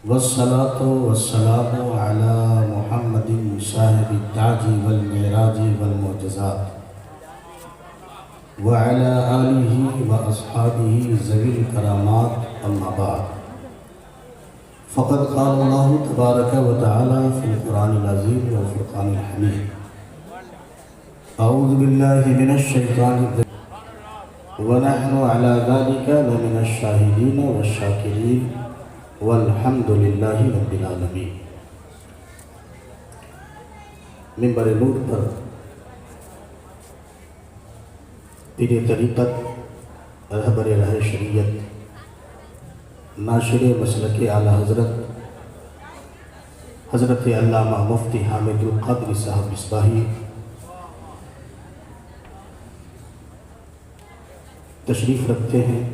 والصلاة والسلام على محمد صاحب التاج والمعراج والمعجزات وعلى آله وأصحابه ذوي الكرامات أما بعد فقد قال الله تبارك وتعالى في القرآن العظيم والفرقان الحميد أعوذ بالله من الشيطان الرجيم ونحن على ذلك لمن الشاهدين والشاكرين والحمد للہ رب العالمین۔ منبر نور پر پیر طریقت، رہبر راہ شریعت، ناشر مسلک اعلیٰ حضرت علامہ مفتی حامد القادری صاحب مصباحی تشریف رکھتے ہیں۔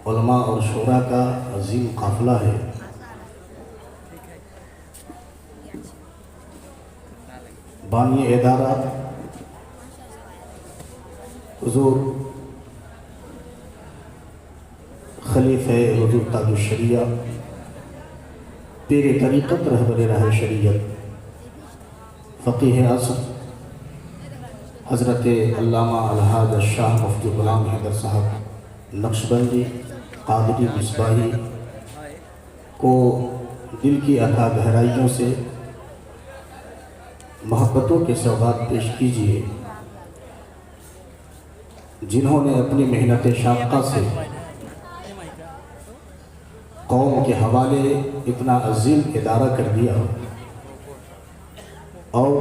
علماء اور شعراء کا عظیم قافلہ ہے۔ بانی ادارہ حضور خلیفہ حضور تاج الشریعہ، پیر طریقت، رہبر راہ شریعت، فقیہ اعظم حضرت علامہ الحاج شاہ مفتی غلام حیدر صاحب نقشبندی قادری مصباحی کو دل کی اتھا گہرائیوں سے محبتوں کے سوغات پیش کیجیے، جنہوں نے اپنی محنت شاقہ سے قوم کے حوالے اتنا عظیم ادارہ کر دیا اور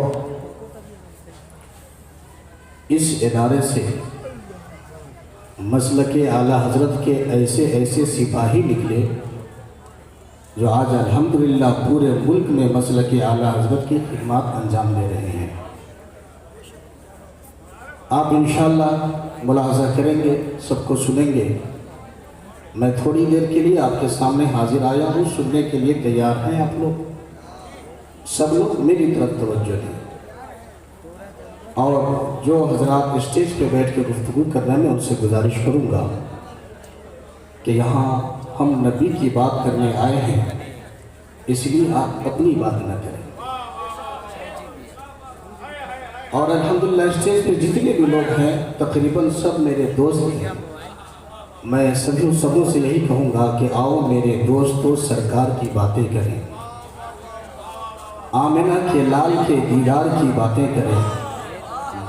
اس ادارے سے مسلک اعلیٰ حضرت کے ایسے سپاہی نکلے جو آج الحمدللہ پورے ملک میں مسلک اعلیٰ حضرت کی خدمات انجام دے رہے ہیں۔ آپ انشاءاللہ ملاحظہ کریں گے، سب کو سنیں گے۔ میں تھوڑی دیر کے لیے آپ کے سامنے حاضر آیا ہوں، سننے کے لیے تیار ہیں آپ لوگ؟ سب لوگ میری طرف توجہ دیں، اور جو حضرات اسٹیج پہ بیٹھ کے گفتگو کر رہے ہیں میں ان سے گزارش کروں گا کہ یہاں ہم نبی کی بات کرنے آئے ہیں، اس لیے آپ اپنی بات نہ کریں۔ اور الحمدللہ اسٹیج پہ جتنے بھی لوگ ہیں تقریباً سب میرے دوست ہیں۔ میں سبوں سے یہی کہوں گا کہ آؤ میرے دوستو سرکار کی باتیں کریں، آمنہ کے لال کے دیدار کی باتیں کریں،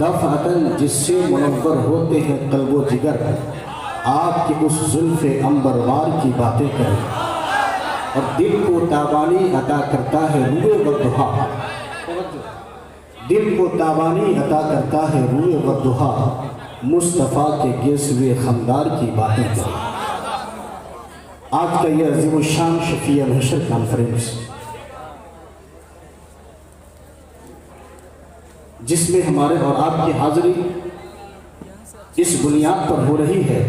دفعتاً جس سے منور ہوتے ہیں قلب و جگر، آپ کی اس زلف عنبروار کی باتیں کریں، اور دل کو تابانی عطا کرتا ہے روئے والضحا، دل کو تابانی عطا کرتا ہے روئے والضحا، مصطفیٰ کے گیسوے خمدار کی باتیں کریں۔ آج کا یہ عظیم الشان شفیع محشر کانفرنس، جس میں ہمارے اور آپ کی حاضری اس بنیاد پر ہو رہی ہے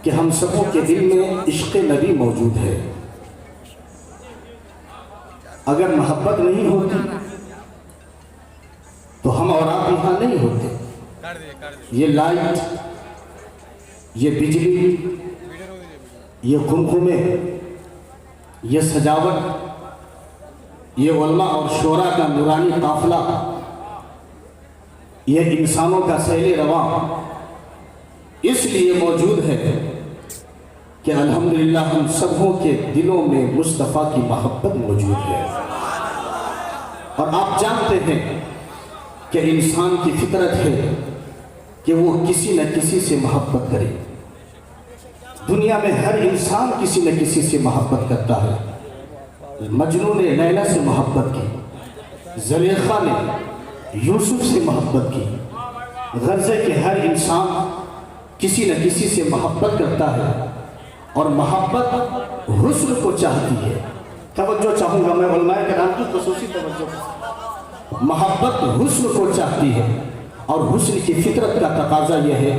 کہ ہم سبوں کے دل میں عشق نبی موجود ہے۔ اگر محبت نہیں ہوتی تو ہم اور آپ یہاں نہیں ہوتے۔ یہ لائٹ، یہ بجلی، یہ قمقمے، یہ سجاوٹ، یہ علماء اور شعراء کا نورانی قافلہ، یہ انسانوں کا سیل رواں اس لیے موجود ہے کہ الحمدللہ ہم سبوں کے دلوں میں مصطفیٰ کی محبت موجود ہے۔ اور آپ جانتے ہیں کہ انسان کی فطرت ہے کہ وہ کسی نہ کسی سے محبت کرے۔ دنیا میں ہر انسان کسی نہ کسی سے محبت کرتا ہے۔ مجنون نے لیلا سے محبت کی، زلیخا نے یوسف سے محبت کی، غرضے کہ ہر انسان کسی نہ کسی سے محبت کرتا ہے، اور محبت حسن کو چاہتی ہے۔ توجہ چاہوں گا میں علماء کرام کی خصوصی توجہ۔ محبت حسن کو چاہتی ہے، اور حسن کی فطرت کا تقاضا یہ ہے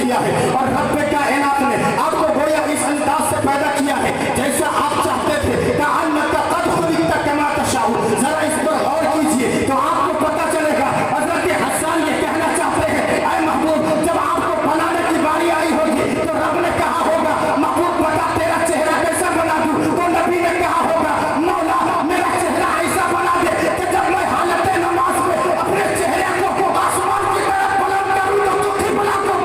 کیا ہے اور رب کائنات نے آپ کو گویا اس انداز سے پیدا کیا ہے جیسا آپ چاہتے تھے کأنک قد خلقت کما تشاء. ذرا اس پر غور کیجئے تو آپ کو پتہ چلے گا. حضرت حسان یہ کہنا چاہتے ہیں اے محبوب جب آپ کو بنانے کی باری آئی ہوگی تو رب نے کہا ہوگا محبوب بتا تیرا چہرہ کیسا بنا دوں, تو نبی نے کہا ہوگا مولا میرا چہرہ ایسا بنا دے کہ جب میں حالت نماز میں اپنے چہرے کو آسمان کی طرف بلند کروں تو تو ہی بنا دوں.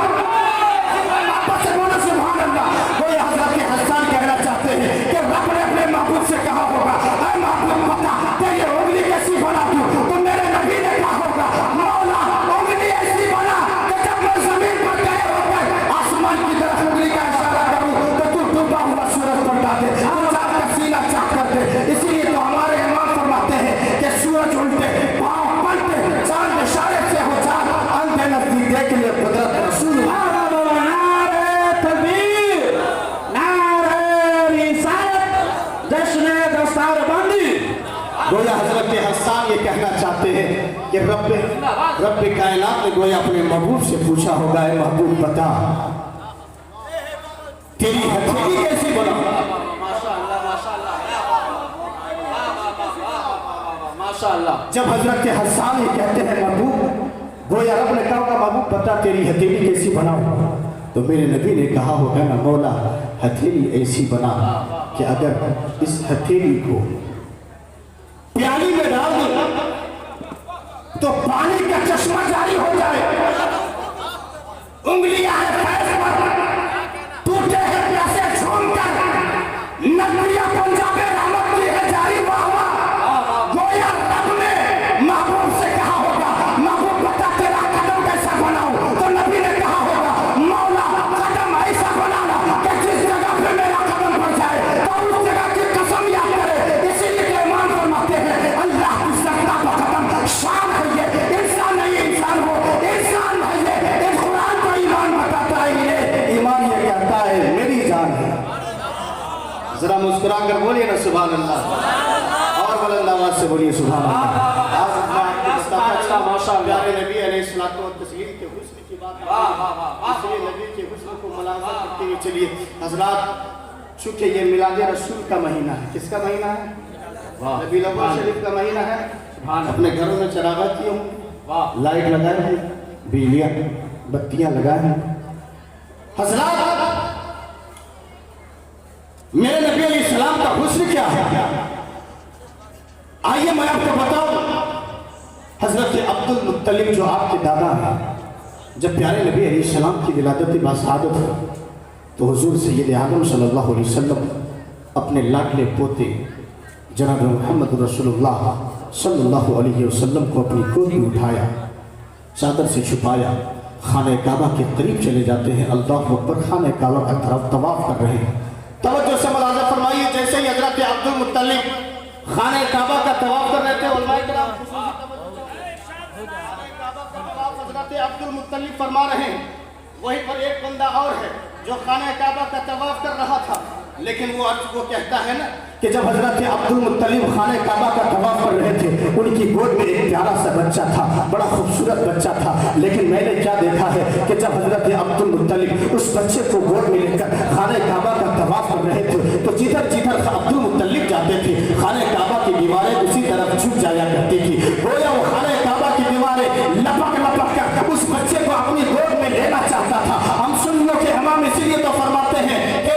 بس بولو سبحان اللہ. کوئی حضرت حسان کہنا چاہتے ہیں کہ رب نے اپنے محبوب سے کہا ہوگا اے محبوب بتا تیری انگلی کیسی بنا دوں, تو میرے نبی نے کہا ہوگا مولا انگلی ایسی بنا کہ جب میں زمین پر گئے ہو کر آسمان کی طرف انگلی کا اشارہ کروں تو تو ڈوبا ہوا سورج پلٹا دے, چاند کا سینہ چاک کر دے. اسی لیے تو ہمارے امام فرماتے ہیں کہ سورج الٹے پاؤں پلٹے چاند اشارے سے ہو چاند اندھے نزدیک دیکھ لے قدرت رسول اللہ. گویا حضرت حسان یہ کہنا چاہتے ہیں کہ رب کائنات نے گویا اپنے محبوب سے پوچھا ہوگا اے محبوب بتا تیری ہتھیلی کیسی بنا. جب حضرت حسان یہ کہتے ہیں محبوب گویا رب نے کہا ہوگا محبوب بتا تیری ہتھیلی کیسی بنا, تو میرے نبی نے کہا ہوگا نا مولا ہتھیلی ایسی بنا کہ اگر اس ہتھیلی کو پیالی میں ڈال دو تو پانی کا چشمہ جاری ہو جائے. انگلیاں فیض پر ٹوٹے ہیں پیاسے چھوڑ کر نگریاں پنجاب رحمت کی ہے جاری واہ واہ. گویا رب نے محبوب سے کہا ہوگا محبوب بتا تیرا قدم کیسا بناؤں, تو نبی نے کہا ہوگا مولا قدم ایسا بنانا کہ جس جگہ پہ میرا قدم پڑ جائے تو اس جگہ کی قسم یاد کرے. اسی لیے ایمان فرماتے ہیں اللہ کی سکتا کا قدم شان ہے یہ, انسان نہیں انسان ہو انسان ہے یہ. اس قرآن کو ایمان بتاتا ہے یہ ایمان یہ کہتا ہے میری جان ہے. ذرا مسکرا کر بولیے نا سبحان اللہ, اور بلند آواز سے بولیے سبحان اللہ. پیارے نبی علیہ الصلوۃ والتسلیم کے حسن کی بات ہے, اس لیے نبی کے حسن کو ملازمت کرتے ہوئے چلیے حضرات چونکہ یہ میلاد رسول کا مہینہ ہے. کس کا مہینہ ہے؟ ربیع الاول شریف کا مہینہ ہے. اپنے گھروں میں چراغاں کی ہوں, لائٹ لگائے ہیں, بجلیاں بتیاں لگائے ہیں. حضرات میرے نبی علیہ السلام کا حسن کیا ہے آئیے میں آپ کو بتاؤں. حضرت عبد المطلب جو آپ کے دادا ہیں, جب پیارے نبی علیہ السلام کی ولادت باسعادت ہے تو حضور سید اعظم صلی اللہ علیہ وسلم اپنے لاڈلے پوتے جناب محمد رسول اللہ صلی اللہ علیہ وسلم کو اپنی گود میں اٹھایا, چادر سے چھپایا, خانہ کعبہ کے قریب چلے جاتے ہیں. اللہ اکبر, خانہ کعبہ کی طرف طواف کر رہے ہیں. توجہ سے ملاحظہ فرمائیے جیسے ہی حضرت عبد المطلب خانہ کعبہ کا طواف کر رہے تھے علماء کرام حضرت عبد المطلب فرما رہے ہیں وہیں پر ایک بندہ اور ہے جو خانہ کعبہ کا طواف کر رہا تھا, لیکن وہ کہتا ہے نا کہ جب حضرت عبد المطلب خانہ کعبہ کا طواف کر رہے تھے ان کی گود میں ایک پیارا سا بچہ تھا, بڑا خوبصورت بچہ تھا. لیکن میں نے کیا دیکھا ہے کہ جب حضرت عبد المطلب اس بچے کو گود میں لے کر خانہ کعبہ کا طواف کر رہے تھے تو جدھر جدھر عبد المطلب جاتے تھے خانہ کعبہ کی دیواریں اسی طرف جھک جایا کرتی تھی. گویا وہ خانہ کعبہ کی دیواریں لپک لپک کر اس بچے کو اپنی گود میں لینا چاہتا تھا. ہم سنیوں کے امام اسی لیے تو فرماتے ہیں کہ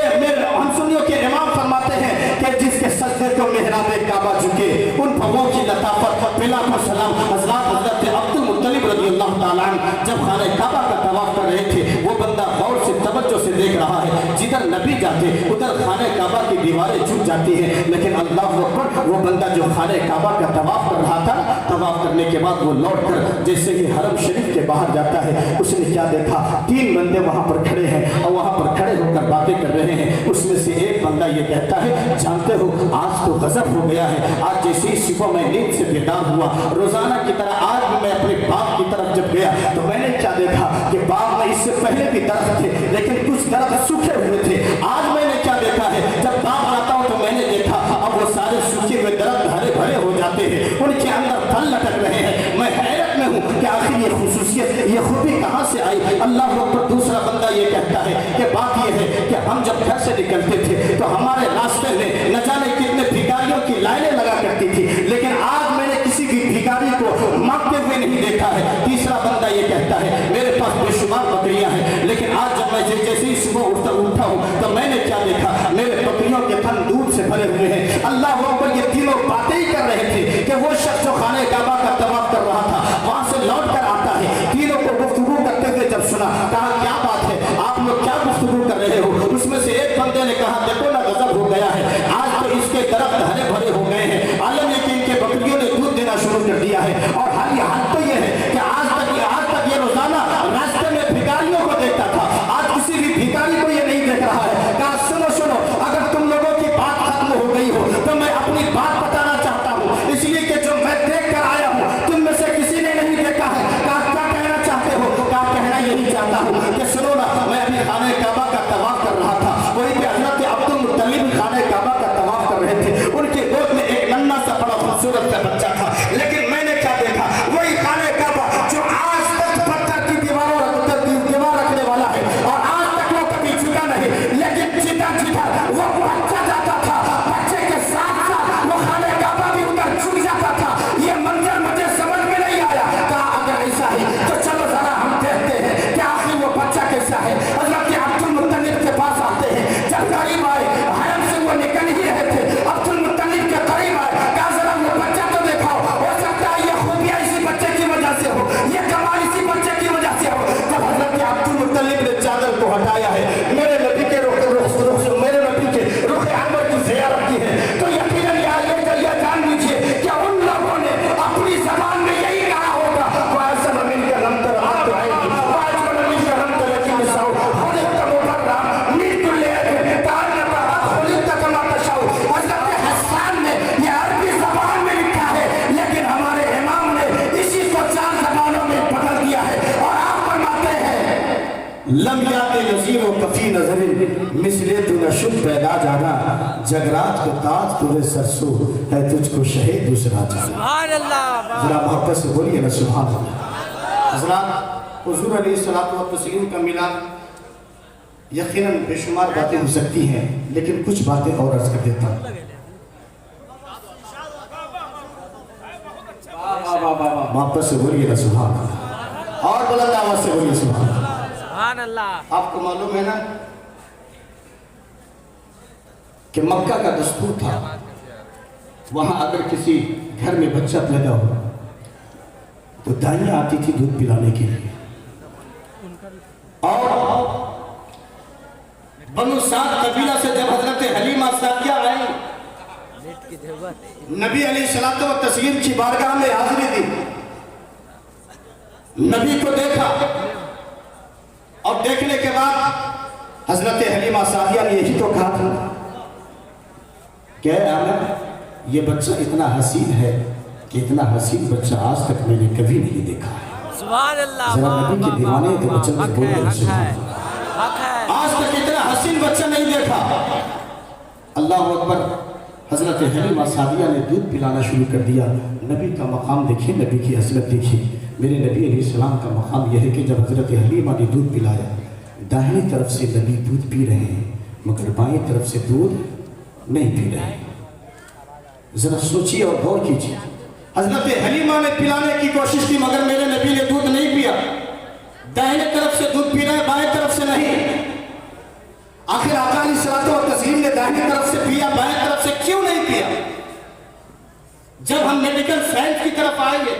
ہم سنیوں کے امام فرماتے ہیں کہ جس کے سجدے کو محراب کعبہ جھکے ان پھگوں کی لطافت بلا کو سلام. حضرت عبد المطلب رضی اللہ تعالیٰ عنہ جب خانہ کعبہ کا طواف کر رہے تھے وہ بندہ غور سے توجہ سے دیکھ رہا ہے, جدھر نبی جاتے ادھر خانہ کعبہ کی دیواریں جھک جاتی ہیں, لیکن اللہ اکبر وہ بندہ جو خانہ کعبہ کا طواف کر رہا تھا طواف کرنے کے بعد وہ لوٹ کر جیسے ہی حرم شریف کے باہر جاتا ہے اس نے کیا دیکھا, 3 بندے وہاں پر کھڑے ہیں اور وہاں پر کھڑے ہو کر باتیں کر رہے ہیں. اس میں سے ایک بندہ یہ کہتا ہے جانتے ہو آج تو غضب ہو گیا ہے, آج جیسے ہی صبح میں نیند سے بیدار ہوا روزانہ کی طرح آج بھی میں اپنے باغ کی طرف جب گیا تو میں نے کیا دیکھا کہ باغ میں اس سے پہلے بھی درخت تھے لیکن کچھ درخت سوکھے ہوئے تھے. آج میں نے کیا دیکھا ہے جب باغ آتا ہوں تو میں نے دیکھا اب وہ سارے سوکھے ہوئے درخت ہرے بھرے ہو جاتے ہیں, ان کے اندر پھل لٹک رہے ہیں. میں حیرت میں ہوں کہ آخر یہ خصوصیت یہ خوبی کہاں سے آئی. اللہ اکبر. دوسرا بندہ بندہ یہ کہتا ہے کہ بات یہ ہے کہ ہم جب گھر سے نکلتے تھے تو ہمارے راستے میں نہ جانے کتنے بھکاریوں کی لائنیں لگا کرتی تھی، لیکن آج میں نے کسی بھی بھکاری کو مانگتے ہوئے نہیں دیکھا ہے۔ تیسرا بندہ یہ کہتا ہے میرے پاس بے شمار بکریاں ہیں، لیکن آج جب میں جیسے ہی صبح اٹھا ہوں تو میں نے کیا دیکھا، میرے بکریوں کے تھن دودھ سے بھرے ہوئے ہیں۔ اللہ اکبر، یہ تینوں باتیں ہی کر رہے تھے کہ وہ شخص جو خانہ کعبہ کا طواف کر رہا تھا وہاں سے لوٹ کر آتا ہے، تینوں کو گفتگو کرتے ہوئے جب سنا، کہا کیا بات ہے، آپ لوگ کیا گفتگو کر رہے ہو؟ اس میں سے ایک بندے نے کہا دیکھو نا غضب ہو گیا ہے، آج تو اس کے درخت ہرے بھرے ہو گئے ہیں، عالم ہے کہ ان کے بکریوں نے دودھ دینا شروع کر دیا ہے، اور حال تو یہ ہے کہ آج تک یہ روزانہ راستے میں بھکاریوں کو دیکھتا تھا، آج کسی بھی بھکاری کو یہ نہیں دیکھ رہا ہے۔ کہا سنو، اگر تم لوگوں کی بات ختم ہو گئی ہو تو میں اپنی بات بتانا چاہتا ہوں، اس لیے کہ جو میں دیکھ کر آیا ہوں تم میں سے کسی نے نہیں دیکھا ہے۔ کہا کیا کہنا چاہتے ہو؟ کہا کہنا یہی چاہتا ہوں کہ سنو نا، میں ابھی خانہ کعبہ کا طواف کر رہا تھا، وہی کہ حضرت عبد المطلب خانہ کعبہ کا طواف کر رہے تھے، ان کی گود میں ایک ننھا سا بڑا خوبصورت سا بچہ تھا، لیکن میں نے کیا دیکھا، وہی خانہ کعبہ جو آج تک پتھر کی دیوار رکھنے والا ہے اور آج تک وہ کبھی جھکا نہیں، لیکن جدھر وہ بچہ جاتا تھا بچے کے ساتھ ساتھ وہ خانہ کعبہ بھی ادھر جھک جاتا تھا۔ یہ منظر مجھے سمجھ میں نہیں آیا۔ کہا اگر ایسا ہے تو چلو ذرا ہم دیکھتے ہیں کہ آخر وہ بچہ کیسا ہے۔ حضرت عبد المطلب کے پاس آتے ہیں، جب قریب آئے حرم سے وہ نکل ہی رہے تھے، عبد المطلب کے قریب آئے، کہا ذرا وہ بچہ تو دکھاؤ، ہو سکتا ہے یہ خوبیاں اسی بچے کی وجہ سے ہو، یہ کمال اسی بچے کی وجہ سے ہو۔ جب حضرت عبد المطلب نے چادر کو ہٹایا ہے، میرے نبی کے رخ انور کی زیارت کی ہے، تو یقیناً یہ جان لیجیے کہ ان لوگوں نے اپنی زبان میں یہی کہا ہوگا، وَأَسَمَ مِنْكَ لَمْ تَرَ عَبْدُ عَيْنِ وَأَجْمَلَ مِنْكَ لَمْ تَلَكِ نِسَاءُ خُلِقْتَ مُبَرَّأً مِنْ كُلِّ عَيْبٍ كَأَنَّكَ قَدْ خُلِقْتَ كَمَا تَشَاءُ۔ حضرت حسان نے یہ عربی زبان میں لکھا ہے، لیکن ہمارے امام نے اسی کو 4 زبانوں میں بدل دیا ہے، اور آپ فرماتے ہیں لم یات نظیر و کفی نظر مثل تو نشد پیدا جانا، جگرات کو تاج تورے سرسو ہے تجھ کو شہید دوسرا جانا۔ سبحان اللہ، ذرا محبت سے بولیے نا سبحان اللہ۔ حضرات، حضور علیہ الصلوۃ والتسلیم کا ملاد یقیناً بے شمار باتیں ہو سکتی ہیں، لیکن کچھ باتیں اور عرض کر دیتا ہوں۔ محبت سے بولیے نا سبحان اللہ، اور بلند آواز سے بولیے سبحان اللہ۔ سبحان اللہ۔ آپ کو معلوم ہے نا کہ مکہ کا دستور تھا، وہاں اگر کسی گھر میں بچہ پیدا ہو تو دائیاں آتی تھی دودھ پلانے کے لیے، اور بنو سعد قبیلہ سے جب حضرت حلیمہ سعدیہ آئی، نبی علیہ الصلوۃ والتسلیم کی بارگاہ میں حاضری دی، نبی کو دیکھا، اور دیکھنے کے بعد حضرت حلیمہ سعدیہ نے یہی تو کہا تھا کہ اے آمنہ، یہ بچہ اتنا حسین ہے کہ اتنا حسین بچہ آج تک میں نے کبھی نہیں دیکھا ہے۔ سبحان اللہ، ذرا نبی کے دیوانے کے بچے میں بول رہے ہیں، آج تک اتنا حسین بچہ نہیں دیکھا۔ اللہ اکبر۔ حضرت حلیمہ سعدیہ نے دودھ پلانا شروع کر دیا۔ نبی کا مقام دیکھیں، نبی کی عظمت دیکھیں۔ میرے نبی علیہ السلام کا مقام یہ ہے کہ جب حضرت حلیمہ نے دودھ پلایا، داہنی طرف سے نبی دودھ پی رہے ہیں مگر بائیں طرف سے دودھ نہیں پی رہے ہیں۔ ذرا سوچیے اور غور کیجیے، حضرت حلیمہ نے پلانے کی کوشش کی مگر میرے نبی نے دودھ نہیں پیا، داہنی طرف سے دودھ پی رہے ہیں بائیں طرف سے نہیں۔ آخر آقا علیہ الصلوۃ والتسلیم نے داہنی طرف سے پیا، بائیں طرف سے کیوں نہیں پیا؟ جب ہم میڈیکل سائنس کی طرف آئیں گے،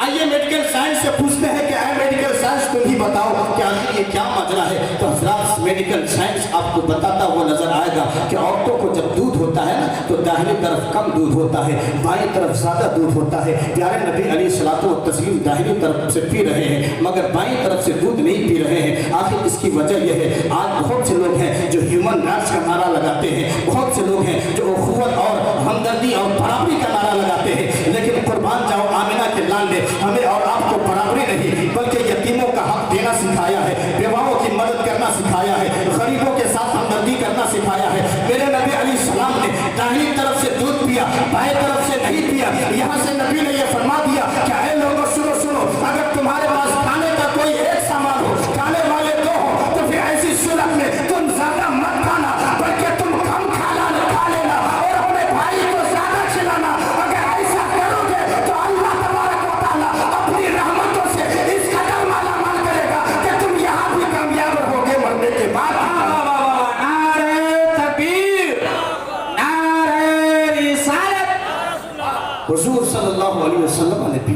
آئیے میڈیکل سائنس سے پوچھتے ہیں کہ اے میڈیکل سائنس تم ہی بتاؤ کہ آخر یہ کیا ماجرا ہے؟ تو حضرات میڈیکل سائنس آپ کو بتاتا ہوا نظر آئے گا کہ عورتوں کو جب دودھ ہوتا ہے نا تو داہنی طرف کم دودھ ہوتا ہے، بائیں طرف زیادہ دودھ ہوتا ہے۔ پیارے نبی علیہ الصلوۃ والتسلیم داہنی طرف سے پی رہے ہیں مگر بائیں طرف سے دودھ نہیں پی رہے ہیں۔ آخر اس کی وجہ یہ ہے، آج بہت سے لوگ ہیں جو ہیومن رائٹس کا نعرہ لگاتے ہیں، بہت سے لوگ ہیں جو اخوت اور ہمدردی اور برابری کا نعرہ لگاتے ہیں، لیکن قربان جاؤ آمنہ کے لال نے ہمیں اور آپ کو برابری نہیں بلکہ یتیموں کا حق دینا سکھایا ہے، بیواؤں کی مدد کرنا سکھایا ہے، غریبوں کے ساتھ ہمدردی کرنا سکھایا ہے۔ میرے نبی علیہ السلام نے داہنی طرف سے دودھ پیا، بائیں طرف سے نہیں پیا۔ یہاں سے نبی نے یہ فرما دیا کہ اے لوگوں سنو، اگر تمہارے پاس کھانے کا کوئی ایک سامان ہو، کھانے والے دو ہو، تو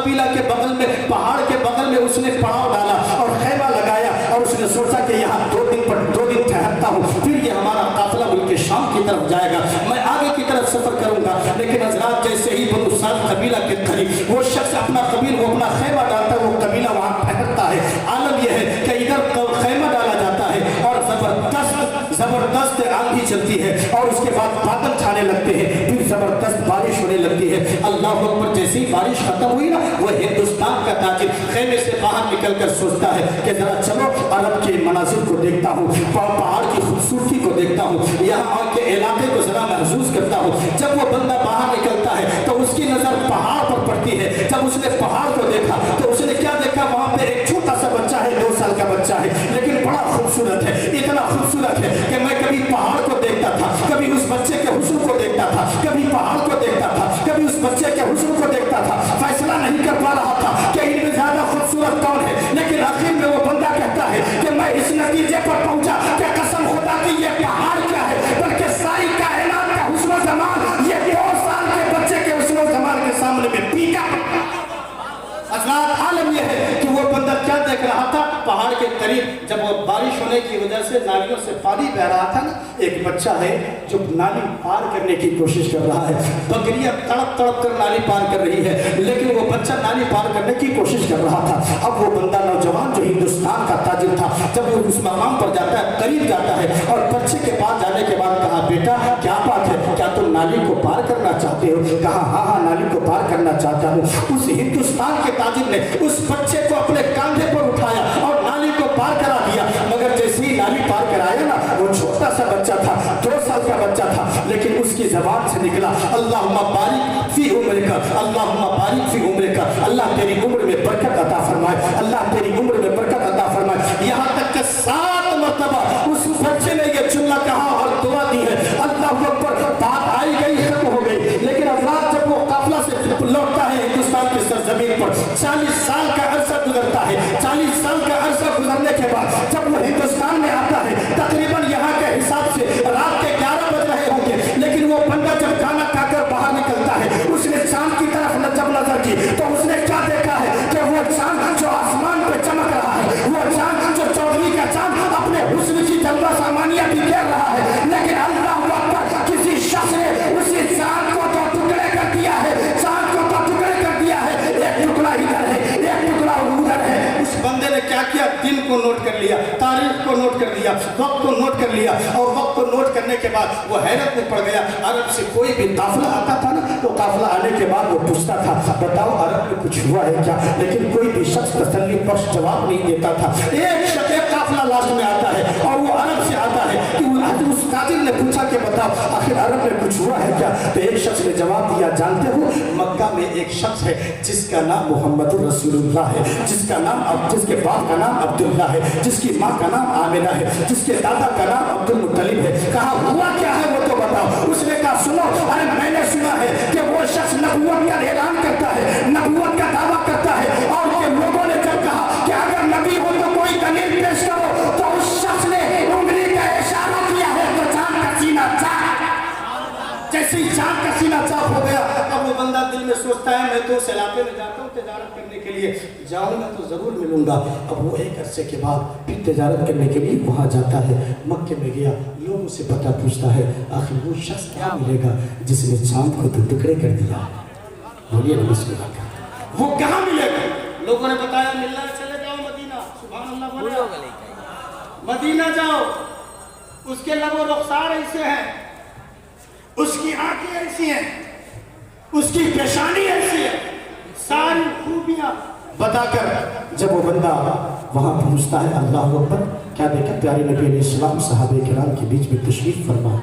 قبیلہ کے بغل میں, پہاڑ کے بغل میں اس نے پڑاؤ ڈالا اور خیمہ لگایا, اور اس نے سوچا کہ یہاں 2 دن ٹھہرتا ہوں, پھر یہ ہمارا قافلہ ملک شام کی طرف جائے گا, میں آگے کی طرف سفر کروں گا. لیکن حضرات جیسے ہی بنو سعد قبیلہ کے قریب وہ شخص اپنا خیمہ ڈالتا ہے, وہ قبیلہ وہاں ٹھہرتا ہے. عالم یہ ہے کہ ادھر خیمہ ڈالا جاتا ہے اور زبردست آندھی چلتی ہے, اور اس کے بعد بادل چھانے لگتے ہیں, پھر زبردست بارش ہونے لگتی ہے. اللہ اکبر, جیسے ہی بارش ختم ہوئی نا, وہ ہندوستان کا تاجر خیمے سے باہر نکل کر سوچتا ہے کہ ذرا چلو عرب کے مناظر کو دیکھتا ہوں, پہاڑ کی خوبصورتی کو دیکھتا ہوں, یہاں کے علاقے کو ذرا محسوس کرتا ہوں. جب وہ بندہ باہر نکلتا ہے تو اس کی نظر پہاڑ پر پڑتی ہے. جب اس نے پہاڑ کو دیکھا تو اس نے کیا دیکھا, وہاں پہ ایک چھوٹا سا بچہ ہے, 2 سال کا بچہ ہے, لیکن بڑا خوبصورت ہے, اتنا خوبصورت ہے کہ میں کبھی پہاڑ کو دیکھتا تھا, کبھی اس بچے کے حسن کو دیکھتا تھا, کبھی پہاڑ کو دیکھتا تھا, کبھی اس بچے کے حسن کو دیکھتا تھا, فیصلہ نہیں کر پا رہا تھا کہ ان میں زیادہ خوبصورت کون ہے. لیکن آخر میں وہ بندہ کہتا ہے کہ میں اس نتیجے پر پہنچا کہ قسم خدا کی یہ پہاڑ کیا ہے, بلکہ ساری کائنات کا حسن و جمال یہ 2 سال کے بچے کے حسن و جمال کے سامنے میں پیکا. حضرات عالم یہ ہے کہ وہ بندہ کیا دیکھ رہا تھا, پہاڑ کے قریب جب وہ بارش ہونے کی وجہ سے نالیوں سے پانی بہ رہا تھا نا, ایک بچہ ہے جو نالی پار کرنے کی کوشش کر رہا ہے. بکریاں تڑپ تڑپ کر نالی پار کر رہی ہے, لیکن وہ بچہ نالی پار کرنے کی کوشش کر رہا تھا. اب وہ بندہ نوجوان جو ہندوستان کا تاجر تھا, جب وہ اس مقام پر جاتا ہے, قریب جاتا ہے, اور بچے کے پاس جانے کے بعد کہا, بیٹا کیا بات ہے, کیا تم نالی کو پار کرنا چاہتے ہو؟ کہا ہاں ہاں نالی کو پار کرنا چاہتا ہوں. اس ہندوستان کے تاجر نے اس بچے کو اپنے کاندھے پر اٹھایا اور نالی کو پار کرا دیا. مگر جیسے ہی نالی پار کرایا نا, وہ چھوٹا سا بچہ تھا, 2 سال کا بچہ تھا, لیکن اس کی زبان سے نکلا اللہم بارک فی عمرک, اللہم بارک فی عمرک, اللہ تیری عمر میں برکت عطا فرمائے, اللہ تیری عمر میں برکت عطا فرمائے. یہاں تک کہ 7 مرتبہ اس بچے نے یہ جملہ کہا اور دعا دی ہے. اللہ اکبر, بات آئی گئی, ختم ہو گئی. لیکن اللہ جب وہ قافلہ سے لوٹتا ہے ہندوستان کی سرزمین پر, 40 سال کا عرصہ گزرتا ہے. 40 سال کا عرصہ گزرنے کے بعد جب وہ ہندوستان میں آتا ہے, تقریباً یہاں کے حساب سے رات کے 11 بج رہے ہوں گے, لیکن وہ بندہ جب کھانا کھا کر باہر نکلتا ہے, اس نے چاند کی طرف جب نظر کی تو اس نے کیا دیکھا ہے کہ وہ چاند جو آسمان پہ چمک رہا ہے, وہ چاند جو چودھری کا چاند اپنے حسن کی جلوہ سامانیہ بھی کہہ رہا ہے. لیکن اللہ اکبر, کسی شخص نے اسی چاند کو 2 ٹکڑے کر دیا ہے, چاند کو 2 ٹکڑے کر دیا ہے, ایک ٹکڑا ادھر ہے, ایک ٹکڑا ادھر ہے. اس بندے نے کیا کیا, دن کو نوٹ کر لیا, تاریخ کو نوٹ کر لیا, وقت کو نوٹ کر لیا, اور وقت کو نوٹ کرنے کے بعد وہ حیرت میں پڑ گیا. عرب سے کوئی بھی قافلہ آتا تھا نا, تو قافلہ آنے کے بعد وہ پوچھتا تھا, بتاؤ عرب میں کچھ ہوا ہے کیا, لیکن کوئی بھی شخص تسلی بخش جواب نہیں دیتا تھا. ایک قافلہ لاسٹ میں آتا ہے اور وہ عرب سے آتا ہے کہ اس تاجر نے پوچھا کہ بتاؤ آخر عرب میں کچھ ہوا ہے کیا, تو ایک شخص نے جواب دیا, جانتے ہو مکہ میں ایک شخص ہے جس کا نام محمد رسول اللہ ہے, جس کے باپ کا نام عبداللہ ہے, جس کی ماں کا نام آمنہ ہے, جس کے دادا کا نام عبد المطلب ہے. کہا ہوا کیا ہے وہ تو بتاؤ. اس نے کہا سنو, ارے میں نے سنا ہے کہ وہ شخص نبوت کا اعلان کرتا ہے, نبوت کا دعویٰ کرتا ہے, اور کہ لوگوں نے جب کہا کہ اگر نبی ہو تو کوئی دلیل پیش کرو, تو اس شخص نے انگلی کا اشارہ کیا ہے تو چاند کا سینہ چاک, جیسے ہی چاند کا سینہ چاک ہو گیا. اب وہ بندہ دل میں سوچتا ہے میں تو اس علاقے میں جاتا ہوں تجارت کرنے کے لیے, جاؤں گا تو ضرور ملوں گا. اب وہ ایک عرصے کے بعد پھر تجارت کرنے کے لیے وہاں جاتا ہے. مکے میں گیا, لوگوں سے پتہ پوچھتا ہے آخر وہ شخص کیا ملے گا جس نے چاند کو 2 ٹکڑے کر دیا. بولیے نا بسم اللہ کا, وہ کہاں ملے گا؟ لوگوں نے بتایا ملنا ہے, چلے جاؤ مدینہ. سبحان اللہ بولے, مدینہ جاؤ, اس کے لب و رخسار ایسے ہیں, اس کی آنکھیں ایسی ہیں, اس کی پیشانی ایسی ہے, ساری خوبیاں بتا کر جب وہ بندہ وہاں پہنچتا ہے, اللہ اکبر, کیا دیکھا پیارے نبی علیہ السلام صحابہ کرام کے بیچ میں تشریف فرما,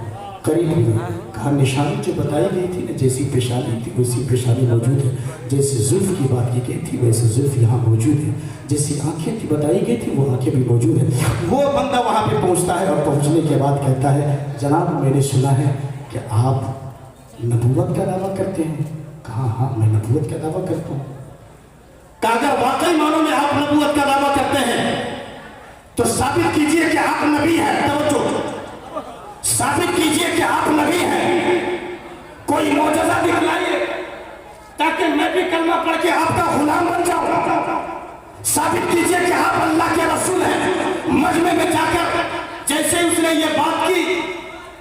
قریب ہوئے. کہا نشانی جو بتائی گئی تھی نا, جیسی پیشانی تھی ویسی پیشانی موجود ہے, جیسے زلف کی بات کی گئی تھی ویسے زلف یہاں موجود ہے, جیسی آنکھیں کی بتائی گئی تھی وہ آنکھیں بھی موجود ہیں. وہ بندہ وہاں پہ پہنچتا ہے اور پہنچنے کے بعد کہتا ہے جناب میں نے سنا ہے کہ آپ نبوت کا دعویٰ کرتے ہیں. کہا ہاں میں نبوت کا دعویٰ کرتا ہوں. کہ اگر واقعی معنوں میں آپ نبوت کا دعویٰ کرتے ہیں تو ثابت کیجئے کہ آپ نبی ہیں. توجہ, ثابت کیجئے کہ آپ نبی ہیں, کوئی معجزہ دکھلائیے تاکہ میں بھی کلمہ پڑھ کے آپ کا غلام بن جاؤں، ثابت کیجئے کہ آپ اللہ کے رسول ہیں۔ مجمع میں جا کر جیسے اس نے یہ بات کی،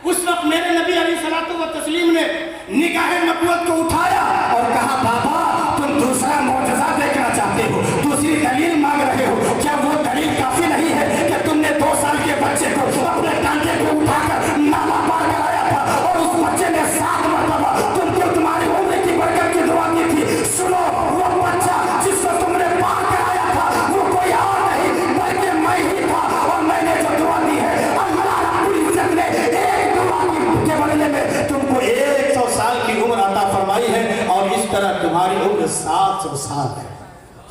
اس وقت میرے نبی علیہ الصلوۃ والتسلیم نے نگاہ نبوت کو اٹھایا اور کہا بابا تم دوسرا معجزہ دیکھنا چاہتے ہو، دوسری دلیل مانگ رہے ہو، کیا وہ دلیل کافی نہیں ہے کہ تم نے 2 سال کے بچے کو اپنے ٹانکے کو اٹھا کر نامہ پار کرایا تھا اور اس بچے نے 7 مرتبہ تم کو تمہاری عمر کی برکت کی دعا کی تھی؟ سنو، وہ بچہ جس کو تم نے پار کرایا تھا وہ کوئی اور نہیں بلکہ میں ہی تھا، اور میں نے جو دعا دی ہے اللہ رب العزت نے ایک دعا کے بدلے میں تم کو 100 سال کی عمر عطا فرمائی ہے، اور اس طرح تمہاری عمر 700 سال ہے۔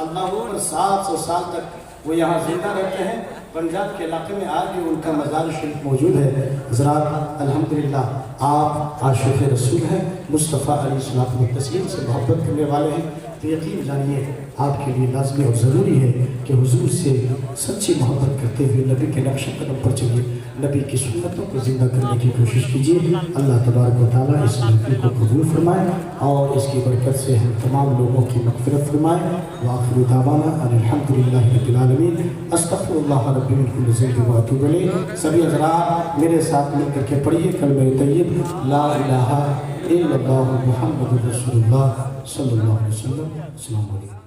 اللہ عمر 700 سال تک وہ یہاں زندہ رہتے ہیں۔ پنجاب کے علاقے میں آج بھی ان کا مزار شریف موجود ہے۔ حضرات الحمدللہ آپ عاشق رسول ہیں، مصطفیٰ علیہ الصلوۃ والتسلیم سے محبت کرنے والے ہیں، تو یقین جانیے آپ کے لیے لازمی اور ضروری ہے کہ حضور سے سچی محبت کرتے ہوئے نبی کے نقش قدم پر چلیے، نبی کی سنتوں کو زندہ کرنے کی کوشش کیجیے۔ اللہ تبارک و تعالیٰ اس محفل کو قبول فرمائے اور اس کی برکت سے ہم تمام لوگوں کی مغفرت فرمائے۔ وآخر دعوانا ان الحمدللہ رب العالمین، استغفر اللہ ربی من کل ذنب واتوب الیہ۔ سبھی حضرات میرے ساتھ مل کر کے پڑھیے کلمہ طیب لا الہ الا اللہ محمد رسول اللہ صلی اللہ علیہ وسلم۔ السلام علیکم۔